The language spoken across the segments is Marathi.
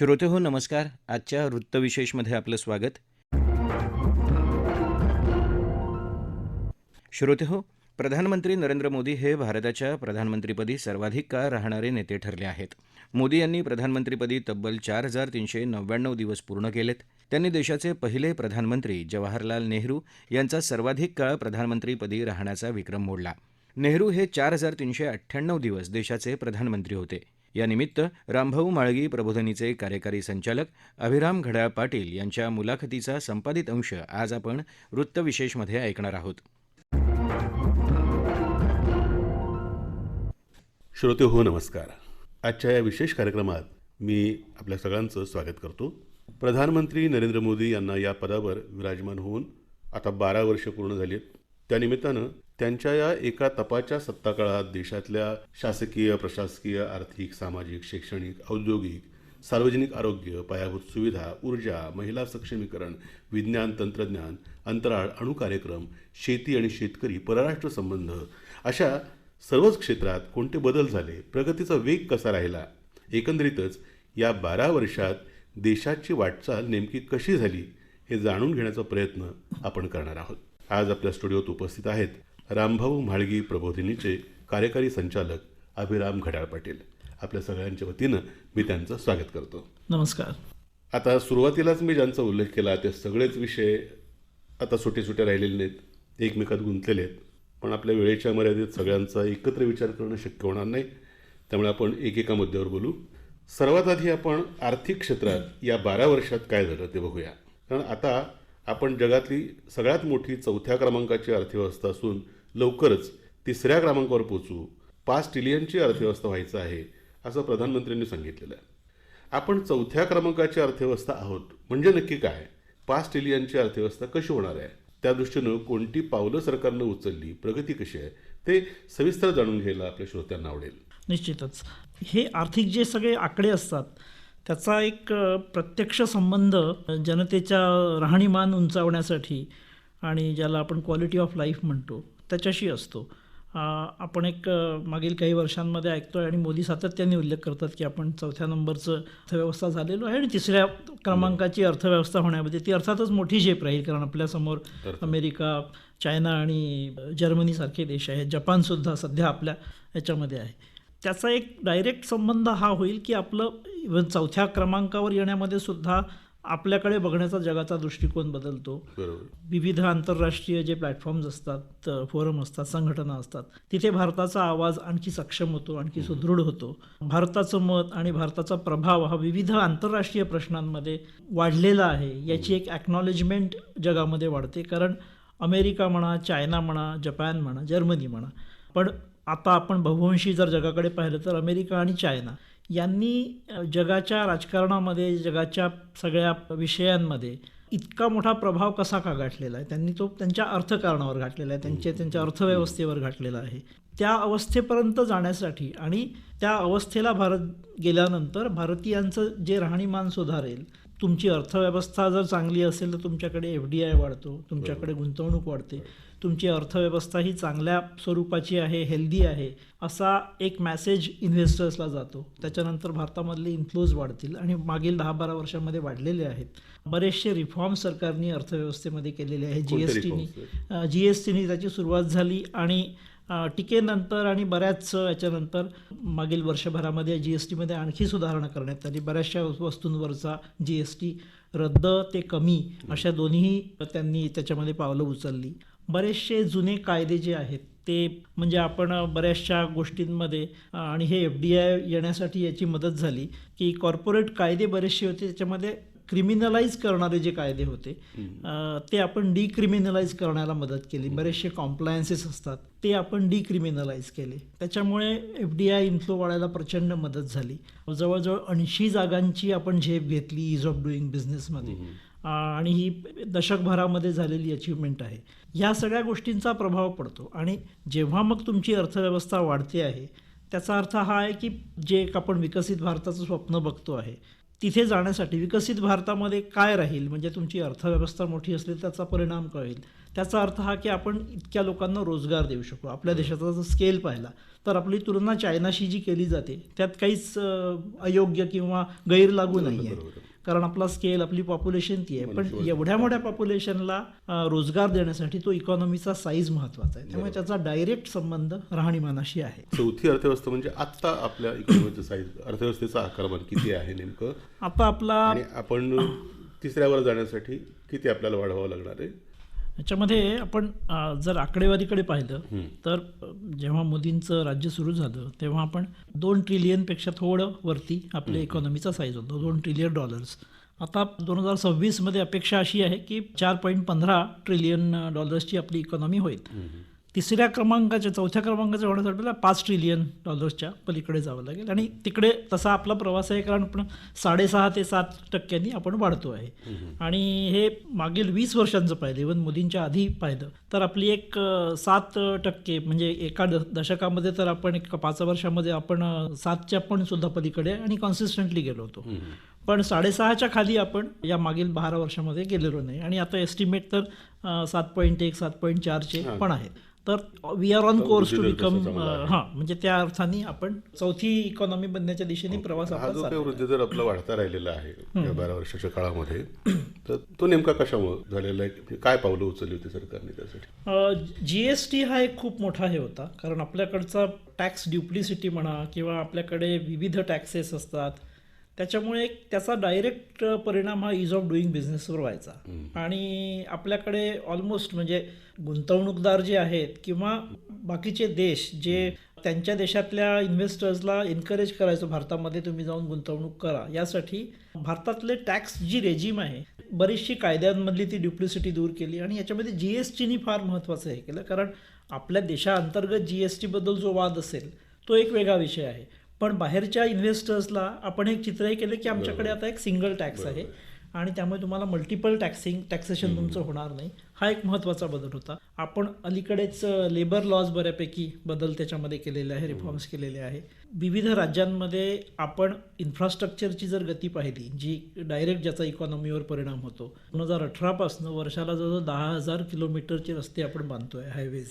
श्रोते हो नमस्कार. आजच्या वृत्तविशेषमध्ये आपलं स्वागत. श्रोते हो, प्रधानमंत्री नरेंद्र मोदी हे भारताच्या प्रधानमंत्रीपदी सर्वाधिक काळ राहणारे नेते ठरले आहेत. मोदी यांनी प्रधानमंत्रीपदी तब्बल 4399 दिवस पूर्ण केलेत. त्यांनी देशाचे पहिले प्रधानमंत्री जवाहरलाल नेहरू यांचा सर्वाधिक काळ प्रधानमंत्रीपदी राहण्याचा विक्रम मोडला. नेहरू हे 4398 दिवस देशाचे प्रधानमंत्री होते. यानिमित्त रामभाऊ म्हाळगी प्रबोधिनीचे कार्यकारी संचालक अभिराम घड्याळ पाटील यांच्या मुलाखतीचा संपादित अंश आज आपण वृत्तविशेषमध्ये ऐकणार आहोत. श्रोते हो नमस्कार. आजच्या या विशेष कार्यक्रमात मी आपल्या सगळ्यांचं स्वागत करतो. प्रधानमंत्री नरेंद्र मोदी यांना या पदावर विराजमान होऊन आता 12 वर्ष पूर्ण झाली आहेत. त्यानिमित्तानं त्यांच्या या एका तपाच्या सत्ताकाळात देशातल्या शासकीय, प्रशासकीय, आर्थिक, सामाजिक, शैक्षणिक, औद्योगिक, सार्वजनिक आरोग्य, पायाभूत सुविधा, ऊर्जा, महिला सक्षमीकरण, विज्ञान तंत्रज्ञान, अंतराळ, अणु कार्यक्रम, शेती आणि शेतकरी, परराष्ट्र संबंध अशा सर्वच क्षेत्रात कोणते बदल झाले, प्रगतीचा वेग कसा राहिला, एकंदरीतच या 12 वर्षात देशाची वाटचाल नेमकी कशी झाली हे जाणून घेण्याचा प्रयत्न आपण करणार आहोत. आज आपल्या स्टुडिओत उपस्थित आहेत रामभाऊ म्हाळगी प्रबोधिनीचे कार्यकारी संचालक अभिराम घड्याळ पाटील. आपल्या सगळ्यांच्या वतीनं मी त्यांचं स्वागत करतो. नमस्कार. आता सुरुवातीलाच मी ज्यांचा उल्लेख केला ते सगळेच विषय आता सुटे राहिलेले नाहीत, एकमेकात गुंतलेले आहेत. पण आपल्या वेळेच्या मर्यादेत सगळ्यांचा एकत्र विचार करणं शक्य होणार नाही, त्यामुळे आपण एकेका मुद्द्यावर बोलू. सर्वात आधी आपण आर्थिक क्षेत्रात या 12 वर्षात काय झालं ते बघूया. कारण आता आपण जगातली सगळ्यात मोठी 4थ्या क्रमांकाची अर्थव्यवस्था असून लवकरच 3ऱ्या क्रमांकावर पोचू, 5 ट्रिलियनची अर्थव्यवस्था व्हायचं आहे असं प्रधानमंत्र्यांनी सांगितलेलं आहे. आपण 4थ्या क्रमांकाची अर्थव्यवस्था आहोत म्हणजे नक्की काय, 5 ट्रिलियनची अर्थव्यवस्था कशी होणार आहे, त्या दृष्टीनं कोणती पावलं सरकारनं उचलली, प्रगती कशी आहे, ते सविस्तर जाणून घ्यायला आपल्या श्रोत्यांना आवडेल. निश्चितच हे आर्थिक जे सगळे आकडे असतात त्याचा एक प्रत्यक्ष संबंध जनतेच्या राहणीमान उंचावण्यासाठी आणि ज्याला आपण क्वालिटी ऑफ लाईफ म्हणतो त्याच्याशी असतो. आपण एक मागील काही वर्षांमध्ये ऐकतो आहे आणि मोदी सातत्याने उल्लेख करतात की आपण 4थ्या नंबरचं अर्थव्यवस्था झालेलो आहे आणि 3ऱ्या क्रमांकाची अर्थव्यवस्था होण्यामध्ये ती अर्थातच मोठी झेप राहील. कारण आपल्यासमोर अमेरिका, चायना आणि जर्मनीसारखे देश आहेत, जपानसुद्धा सध्या आपल्या याच्यामध्ये आहे. त्याचा एक डायरेक्ट संबंध हा होईल की आपलं इव्हन 4थ्या क्रमांकावर येण्यामध्ये सुद्धा आपल्याकडे बघण्याचा जगाचा दृष्टिकोन बदलतो. विविध आंतरराष्ट्रीय जे प्लॅटफॉर्म्स असतात, फोरम असतात, संघटना असतात, तिथे भारताचा आवाज आणखी सक्षम होतो, आणखी सुदृढ होतो. भारताचं मत आणि भारताचा प्रभाव हा विविध आंतरराष्ट्रीय प्रश्नांमध्ये वाढलेला आहे याची एक ॲक्नॉलेजमेंट जगामध्ये वाढते. कारण अमेरिका म्हणा, चायना म्हणा, जपान म्हणा, जर्मनी म्हणा, पण आता आपण बहुवंशी जर जगाकडे पाहिलं तर अमेरिका आणि चायना यांनी जगाच्या राजकारणामध्ये, जगाच्या सगळ्या विषयांमध्ये इतका मोठा प्रभाव कसा का गाठलेला आहे, त्यांनी तो त्यांच्या अर्थकारणावर गाठलेला आहे, त्यांच्या अर्थव्यवस्थेवर गाठलेला आहे. त्या अवस्थेपर्यंत जाण्यासाठी आणि त्या अवस्थेला भारत गेल्यानंतर भारतीयांचं जे राहणीमान सुधारेल, तुमची अर्थव्यवस्था जर चांगली असेल तर तुमच्याकडे FDI वाढतो, तुमच्याकडे गुंतवणूक वाढते, तुमची अर्थव्यवस्था ही चांगल्या स्वरूपाची आहे, हेल्दी आहे असा एक मॅसेज इन्व्हेस्टर्सला जातो. त्याच्यानंतर भारतामधले इन्फ्लोज वाढतील आणि मागील 10-12 वर्षांमध्ये वाढलेले आहेत. बरेचसे रिफॉर्म सरकारने अर्थव्यवस्थेमध्ये केलेले आहे. GSTनी त्याची सुरुवात झाली आणि टीकेनंतर आणि बऱ्याच याच्यानंतर मागील वर्षभरामध्ये GSTमध्ये आणखी सुधारणा करण्यात आली. बऱ्याचशा वस्तूंवरचा GST रद्द ते कमी अशा दोन्ही त्यांनी त्याच्यामध्ये पावलं उचलली. बरेचसे जुने कायदे जे आहेत ते म्हणजे आपण बऱ्याचशा गोष्टींमध्ये आणि हे FDI येण्यासाठी याची मदत झाली की कॉर्पोरेट कायदे बरेचसे होते, त्याच्यामध्ये क्रिमिनलाइज करणारे जे कायदे होते ते आपण डिक्रिमिनलाइज करण्याला मदत केली. बरेचसे कॉम्प्लायन्सेस असतात ते आपण डिक्रिमिनलाइज केले. त्याच्यामुळे FDI इन्फ्लो वाढायला प्रचंड मदत झाली. जवळजवळ 80 जागांची आपण झेप घेतली ईज ऑफ डुईंग बिझनेसमध्ये आणि ही दशकभरामध्ये झालेली अचीवमेंट आहे. ह्या सगळ्या गोष्टींचा प्रभाव पडतो आणि जेव्हा मग तुमची अर्थव्यवस्था वाढते आहे त्याचा अर्थ हा आहे की जे एक आपण विकसित भारताचं स्वप्न बघतो आहे तिथे जाण्यासाठी विकसित भारतामध्ये काय राहील, म्हणजे तुमची अर्थव्यवस्था मोठी असली त्याचा परिणाम काय होईल, त्याचा अर्थ हा की आपण इतक्या लोकांना रोजगार देऊ शकू. आपल्या देशाचा जर स्केल पाहिला तर आपली तुलना चायनाशी जी केली जाते त्यात काहीच अयोग्य किंवा गैर लागू नाही आहे, कारण आपला स्केल, आपली पॉप्युलेशन ती आहे. पण एवढ्या मोठ्या पॉप्युलेशनला रोजगार देण्यासाठी तो इकॉनॉमीचा साईज महत्वाचा आहे, त्यामुळे त्याचा डायरेक्ट संबंध राहणीमानाशी आहे. चौथी अर्थव्यवस्था म्हणजे आता आपल्या इकॉनॉमीचं साईज, अर्थव्यवस्थेचा आकारमान किती आहे नेमकं, आता आपला आणि आपण तिसऱ्यावर जाण्यासाठी किती आपल्याला वाढवावं लागणार आहे? याच्यामध्ये आपण जर आकडेवारीकडे पाहिलं तर जेव्हा मोदींचं राज्य सुरू झालं तेव्हा आपण 2 ट्रिलियनपेक्षा थोडं वरती आपल्या इकॉनॉमीचा साईज होतो, $2 ट्रिलियन. आता 2026 अपेक्षा अशी आहे की $4.15 ट्रिलियन आपली इकॉनॉमी होईल. चौथ्या क्रमांकाचे होण्यासाठी आपल्याला $5 ट्रिलियन पलीकडे जावं लागेल, आणि तिकडे तसा आपला प्रवास आहे, कारण आपण 6.5 ते 7% आपण वाढतो आहे. आणि हे मागील 20 वर्षांचं पाहिलं, इव्हन मोदींच्या आधी पाहिलं तर आपली एक 7% म्हणजे एका दशकामध्ये तर आपण 5 वर्षामध्ये आपण 7च्या पण सुद्धा पलीकडे आणि कॉन्सिस्टंटली गेलो होतो. पण 6.5च्या खाली आपण या मागील 12 वर्षामध्ये गेलेलो नाही, आणि आता एस्टिमेट तर 7.1 7.4चे पण आहेत. तर we are on course to become, म्हणजे त्या अर्थाने आपण चौथी इकॉनॉमी बनण्याच्या दिशेने प्रवास हा आपला जो काही चालू आहे. वृद्धी दर आपला वाढता राहिलेला आहे या 12 वर्षाच्या काळामध्ये, तर तो नेमका कशामुळे झालेला आहे? काय पावलं उचलली होती सरकारने त्यासाठी? GST हा एक खूप मोठा हे होता, कारण आपल्याकडचा टॅक्स ड्युप्लिसिटी म्हणा किंवा आपल्याकडे विविध टॅक्सेस असतात, त्याच्यामुळे त्याचा डायरेक्ट परिणाम हा इज ऑफ डुईंग बिझनेसवर व्हायचा. आणि आपल्याकडे ऑलमोस्ट म्हणजे गुंतवणूकदार जे आहेत किंवा बाकीचे देश जे त्यांच्या देशातल्या इन्व्हेस्टर्सला एनकरेज करायचं, भारतामध्ये तुम्ही जाऊन गुंतवणूक करा, यासाठी भारतातले टॅक्स जी रेजिम आहे बरीचशी कायद्यांमधली ती ड्युप्लिसिटी दूर केली. आणि याच्यामध्ये GSTनी फार महत्त्वाचं हे केलं, कारण आपल्या देशाअंतर्गत GSTबद्दल जो वाद असेल तो एक वेगळा विषय आहे, पण बाहेरच्या इन्व्हेस्टर्सला आपण एक चित्र हे केलं की आमच्याकडे आता एक सिंगल टॅक्स आहे आणि त्यामुळे तुम्हाला मल्टिपल टॅक्सेशन तुमचं होणार नाही. हा एक महत्त्वाचा बदल होता. आपण अलीकडेच लेबर लॉज बऱ्यापैकी बदल त्याच्यामध्ये केलेले आहे, रिफॉर्म्स केलेले आहे. विविध राज्यांमध्ये आपण इन्फ्रास्ट्रक्चरची जर गती पाहिली, जी डायरेक्ट ज्याचा इकॉनॉमीवर परिणाम होतो, 2018 पासून वर्षाला जवळजवळ 10,000 किलोमीटरचे रस्ते आपण बांधतोय, हायवेज.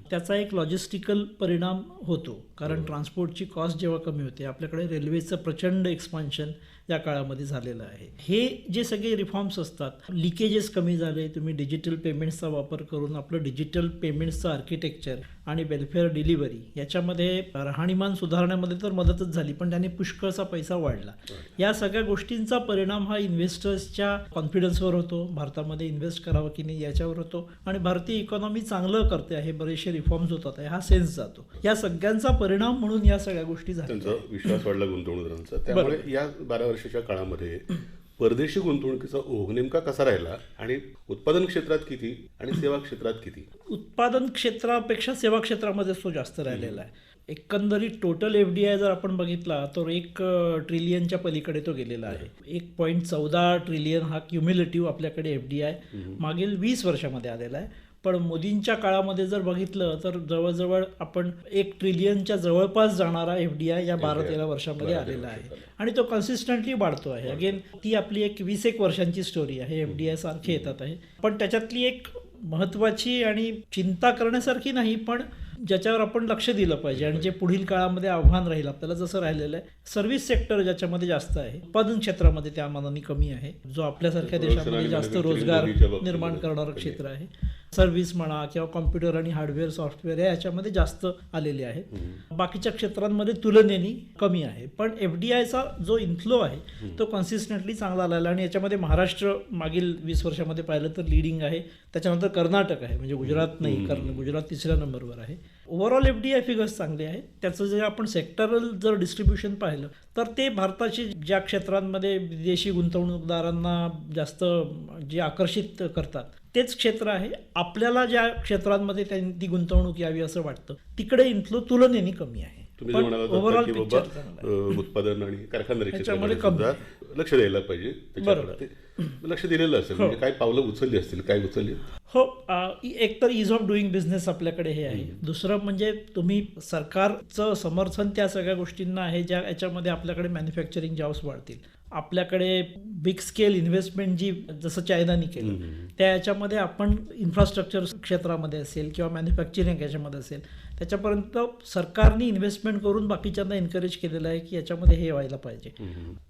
त्याचा एक लॉजिस्टिकल परिणाम होतो, कारण ट्रान्सपोर्टची कॉस्ट जेव्हा कमी होते, आपल्याकडे रेल्वेचं प्रचंड एक्सपान्शन या काळामध्ये झालेलं आहे. हे जे सगळे रिफॉर्म्स असतात, लिकेजेस कमी झाले, तुम्ही डिजिटल पेमेंट्सचा वापर करून आपलं डिजिटल पेमेंट्सचं आर्किटेक्चर आणि वेलफेअर डिलिव्हरी याच्यामध्ये राहणीमान सुधारण्यामध्ये तर मदतच झाली, पण त्याने पुष्कळचा पैसा वाढला. या सगळ्या गोष्टींचा परिणाम हा इन्व्हेस्टर्सच्या कॉन्फिडन्सवर होतो, भारतामध्ये इन्व्हेस्ट करावं की नाही याच्यावर होतो, आणि भारतीय इकॉनॉमी चांगलं करते आहे, बरेचसे रिफॉर्म्स होतात आहे हा सेन्स जातो. या सगळ्यांचा परिणाम म्हणून या सगळ्या गोष्टी झाल्या. त्यांचा विश्वास वाढला गुंतवणूकदारांचा. त्यामुळे या 12 वर्षाच्या काळामध्ये परदेशी गुंतवणुकीचा ओघ नेमका कसा राहिला, आणि उत्पादन क्षेत्रात किती आणि सेवा क्षेत्रात किती? उत्पादन क्षेत्रापेक्षा सेवा क्षेत्रामध्ये तो जास्त राहिलेला आहे. एकंदरीत टोटल FDI जर आपण बघितला तर 1 ट्रिलियनच्या पलीकडे तो गेलेला आहे. 1.14 ट्रिलियन हा क्युम्युलेटिव्ह आपल्याकडे FDI मागील 20 वर्षामध्ये आलेला आहे. पण मोदींच्या काळामध्ये जर बघितलं तर जवळजवळ आपण 1 ट्रिलियनच्या जवळपास जाणारा FDI या 12-13 वर्षामध्ये आलेला आहे, आणि तो कन्सिस्टंटली वाढतो आहे. अगेन ती आपली एक 20-1 वर्षांची स्टोरी आहे. FDI सारखे येतात आहे, पण त्याच्यातली एक महत्त्वाची आणि चिंता करण्यासारखी नाही, पण ज्याच्यावर आपण लक्ष दिलं पाहिजे आणि जे पुढील काळामध्ये आव्हान राहील आपल्याला, जसं राहिलेलं आहे सर्व्हिस सेक्टर ज्याच्यामध्ये जास्त आहे, उत्पादन क्षेत्रामध्ये त्या मानाने कमी आहे, जो आपल्यासारख्या देशामध्ये जास्त रोजगार निर्माण करणारं क्षेत्र आहे. सर्व्हिस म्हणा किंवा कॉम्प्युटर आणि हार्डवेअर सॉफ्टवेअर याच्यामध्ये जास्त आलेले आहेत. बाकीच्या क्षेत्रांमध्ये तुलनेने कमी आहे, पण FDIचा जो इन्फ्लो आहे तो कन्सिस्टंटली चांगला आलेला, आणि याच्यामध्ये महाराष्ट्र मागील 20 वर्षामध्ये पाहिलं तर लीडिंग आहे. त्याच्यानंतर कर्नाटक आहे, म्हणजे गुजरात नाही, कारण गुजरात 3ऱ्या नंबरवर आहे. ओव्हरऑल FDI फिगर्स चांगले आहेत. त्याचं जे आपण सेक्टरल जर डिस्ट्रीब्युशन पाहिलं तर ते भारताची ज्या क्षेत्रांमध्ये विदेशी गुंतवणूकदारांना जास्त जे आकर्षित करतात तेच क्षेत्र आहे. आपल्याला ज्या क्षेत्रांमध्ये ती गुंतवणूक यावी असं वाटतं तिकडे इन्फ्लो तुलनेने कमी आहे. तुम्ही ओव्हरऑल उत्पादन आणि कारखानदारी क्षेत्रामध्ये सुद्धा लक्ष द्यायला पाहिजे, त्याच्याकडे लक्ष दिलेलं असेल. म्हणजे काय पावलं उचलली असतील, काय उचलली? हो, एक तर इज ऑफ डुईंग बिझनेस आपल्याकडे हे आहे. दुसरं म्हणजे तुम्ही सरकारचं समर्थन त्या सगळ्या गोष्टींना आहे ज्या याच्यामध्ये आपल्याकडे मॅन्युफॅक्चरिंग जॉब्स वाढतील. आपल्याकडे बिग स्केल इन्व्हेस्टमेंट जी जसं चायनाने केलं त्या याच्यामध्ये आपण इन्फ्रास्ट्रक्चर क्षेत्रामध्ये असेल किंवा मॅन्युफॅक्चरिंग याच्यामध्ये असेल त्याच्यापर्यंत सरकारने इन्व्हेस्टमेंट करून बाकीच्यांना एनकरेज केलेलं आहे की याच्यामध्ये हे व्हायला पाहिजे.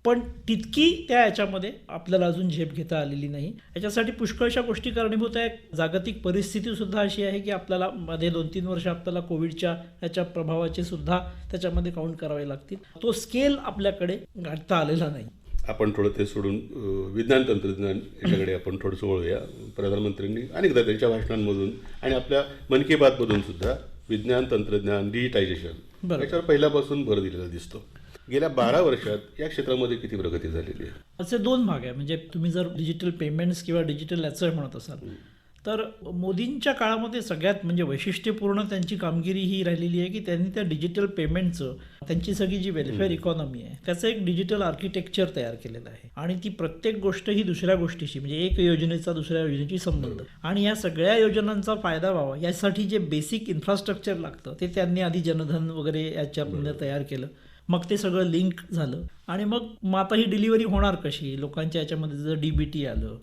पण तितकी त्या याच्यामध्ये आपल्याला अजून झेप घेता आलेली नाही. याच्यासाठी पुष्कळशा गोष्टी कारणीभूत आहे. जागतिक परिस्थिती सुद्धा अशी आहे की आपल्याला मध्ये 2-3 वर्ष आपल्याला कोविडच्या याच्या प्रभावाचे सुद्धा त्याच्यामध्ये काउंट करावे लागतील. तो स्केल आपल्याकडे गाठता आलेला नाही. आपण थोडं ते सोडून विज्ञान तंत्रज्ञान याच्याकडे आपण थोडंसं वळूया. प्रधानमंत्र्यांनी अनेकदा त्यांच्या भाषणांमधून आणि आपल्या मन की बातमधून सुद्धा विज्ञान तंत्रज्ञान डिजिटायझेशन याच्यावर पहिल्यापासून भर दिलेला दिसतो. गेल्या 12 वर्षात या क्षेत्रामध्ये किती प्रगती झालेली आहे? असे 2 भाग आहे. म्हणजे तुम्ही जर डिजिटल पेमेंट्स किंवा डिजिटल याचं म्हणत असाल तर मोदींच्या काळामध्ये सगळ्यात म्हणजे वैशिष्ट्यपूर्ण त्यांची कामगिरी ही राहिलेली आहे की त्यांनी त्या डिजिटल पेमेंटचं त्यांची सगळी जी वेलफेअर इकॉनॉमी आहे त्याचं एक डिजिटल आर्किटेक्चर तयार केलेलं आहे. आणि ती प्रत्येक गोष्ट ही दुसऱ्या गोष्टीशी म्हणजे एक योजनेचा दुसऱ्या योजनेशी संबंध आणि या सगळ्या योजनांचा फायदा व्हावा यासाठी जे बेसिक इन्फ्रास्ट्रक्चर लागतं ते त्यांनी आधी जनधन वगैरे याच्यामध्ये तयार केलं. मग ते सगळं लिंक झालं आणि मग आता ही डिलिव्हरी होणार कशी? लोकांच्या याच्यामध्ये जर DBT आलं,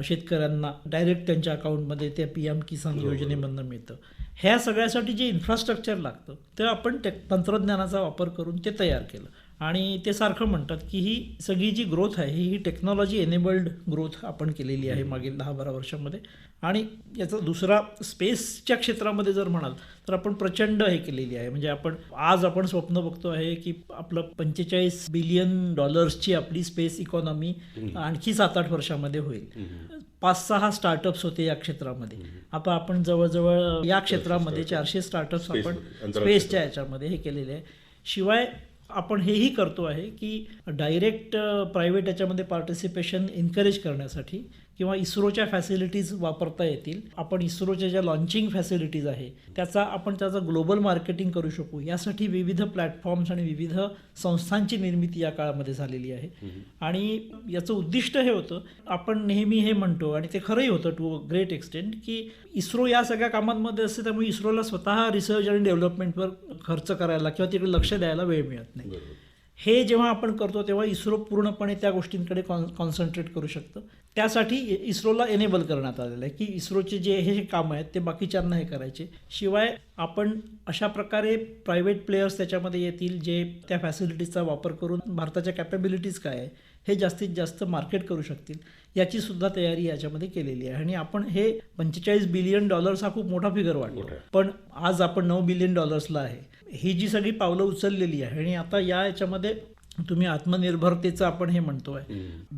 शेतकऱ्यांना डायरेक्ट त्यांच्या अकाउंटमध्ये त्या PM किसान योजनेमधनं मिळतं. ह्या सगळ्यासाठी जे इन्फ्रास्ट्रक्चर लागतं ते आपण तंत्रज्ञानाचा वापर करून ते तयार केलं. आणि ते सारखं म्हणतात की ही सगळी जी ग्रोथ आहे ही टेक्नॉलॉजी एनेबल्ड ग्रोथ आपण केलेली आहे मागील 10-12 वर्षामध्ये. आणि याचा दुसरा स्पेसच्या क्षेत्रामध्ये जर म्हणाल तर आपण प्रचंड हे केलेली आहे. म्हणजे आज आपण स्वप्न बघतो आहे की आपलं $45 बिलियन आपली स्पेस इकॉनॉमी आणखी 7-8 वर्षामध्ये होईल. 5-6 स्टार्टअप्स होते या क्षेत्रामध्ये. आता आपण जवळजवळ या क्षेत्रामध्ये 400 स्टार्टअप्स आपण स्पेसच्या याच्यामध्ये हे केलेले आहे. शिवाय आपण हेही करतो आहे की डायरेक्ट प्रायव्हेट याच्यामध्ये पार्टिसिपेशन एनकरेज करण्यासाठी किंवा इस्रोच्या फॅसिलिटीज वापरता येतील. आपण इस्रोच्या ज्या लॉन्चिंग फॅसिलिटीज आहे त्याचं ग्लोबल मार्केटिंग करू शकू यासाठी विविध प्लॅटफॉर्म्स आणि विविध संस्थांची निर्मिती या काळामध्ये झालेली आहे. आणि याचं उद्दिष्ट हे होतं, आपण नेहमी हे म्हणतो आणि ते खरंही होतं टू ग्रेट एक्सटेंट की इस्रो या सगळ्या कामांमध्ये असते त्यामुळे इस्रोला स्वतः रिसर्च आणि डेव्हलपमेंटवर खर्च करायला किंवा तिकडे लक्ष द्यायला वेळ मिळत नाही. हे जेव्हा आपण करतो तेव्हा इस्रो पूर्णपणे त्या गोष्टींकडे कॉन्सन्ट्रेट करू शकतं. त्यासाठी इस्रोला एनेबल करण्यात आलेलं आहे की इस्रोचे जे हे कामं आहेत ते बाकीच्यांना हे करायचे. शिवाय आपण अशा प्रकारे प्रायव्हेट प्लेयर्स त्याच्यामध्ये येतील जे त्या फॅसिलिटीजचा वापर करून भारताच्या कॅपेबिलिटीज काय आहे हे जास्तीत जास्त मार्केट करू शकतील याची सुद्धा तयारी याच्यामध्ये केलेली आहे. आणि आपण हे $45 बिलियन हा खूप मोठा फिगर वाटतो पण आज आपण $9 बिलियन आहे. ही जी सगळी पावलं उचललेली आहे आणि आता या याच्यामध्ये तुम्ही आत्मनिर्भरतेचं आपण हे म्हणतोय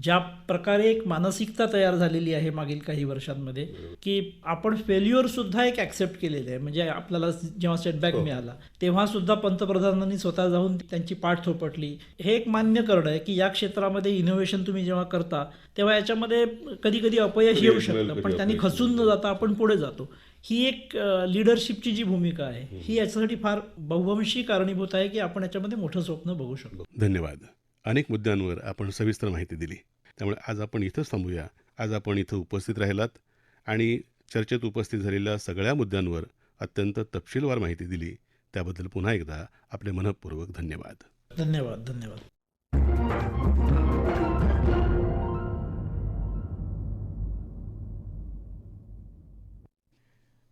ज्या प्रकारे एक मानसिकता तयार झालेली आहे मागील काही वर्षांमध्ये की आपण फेल्युअर सुद्धा एक ऍक्सेप्ट केलेले आहे. म्हणजे आपल्याला जेव्हा सेटबॅक मिळाला तेव्हा सुद्धा पंतप्रधानांनी स्वतः जाऊन त्यांची पाठ थोपटली. हे एक मान्य करणं आहे की या क्षेत्रामध्ये इनोव्हेशन तुम्ही जेव्हा करता तेव्हा याच्यामध्ये कधी कधी अपयश येऊ शकतं पण त्यांनी खचून न जाता आपण पुढे जातो. ही एक लिडरशिपची जी भूमिका आहे ही याच्यासाठी फार बहुवंशी कारणीभूत आहे की आपण याच्यामध्ये मोठं स्वप्न बघू शकतो. धन्यवाद. अनेक मुद्द्यांवर आपण सविस्तर माहिती दिली. त्यामुळे आज आपण इथंच थांबूया. आज आपण इथं उपस्थित राहिलात आणि चर्चेत उपस्थित झालेल्या सगळ्या मुद्द्यांवर अत्यंत तपशीलवार माहिती दिली. त्याबद्दल पुन्हा एकदा आपले मनःपूर्वक धन्यवाद. धन्यवाद. धन्यवाद.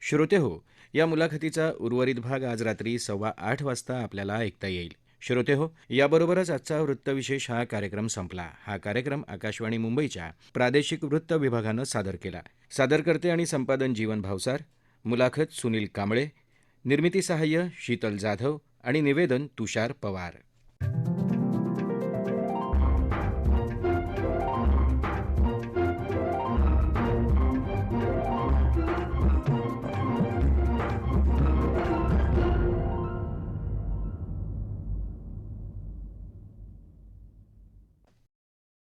श्रोतेहो, या मुलाखतीचा उर्वरित भाग आज रात्री 8:15 वाजता आपल्याला ऐकता येईल. श्रोतेहो, याबरोबरच आजचा वृत्तविशेष हा कार्यक्रम संपला. हा कार्यक्रम आकाशवाणी मुंबईच्या प्रादेशिक वृत्त विभागानं सादर केला. सादरकर्ते आणि संपादन जीवन भावसार, मुलाखत सुनील कांबळे, निर्मिती सहाय्य शीतल जाधव आणि निवेदन तुषार पवार.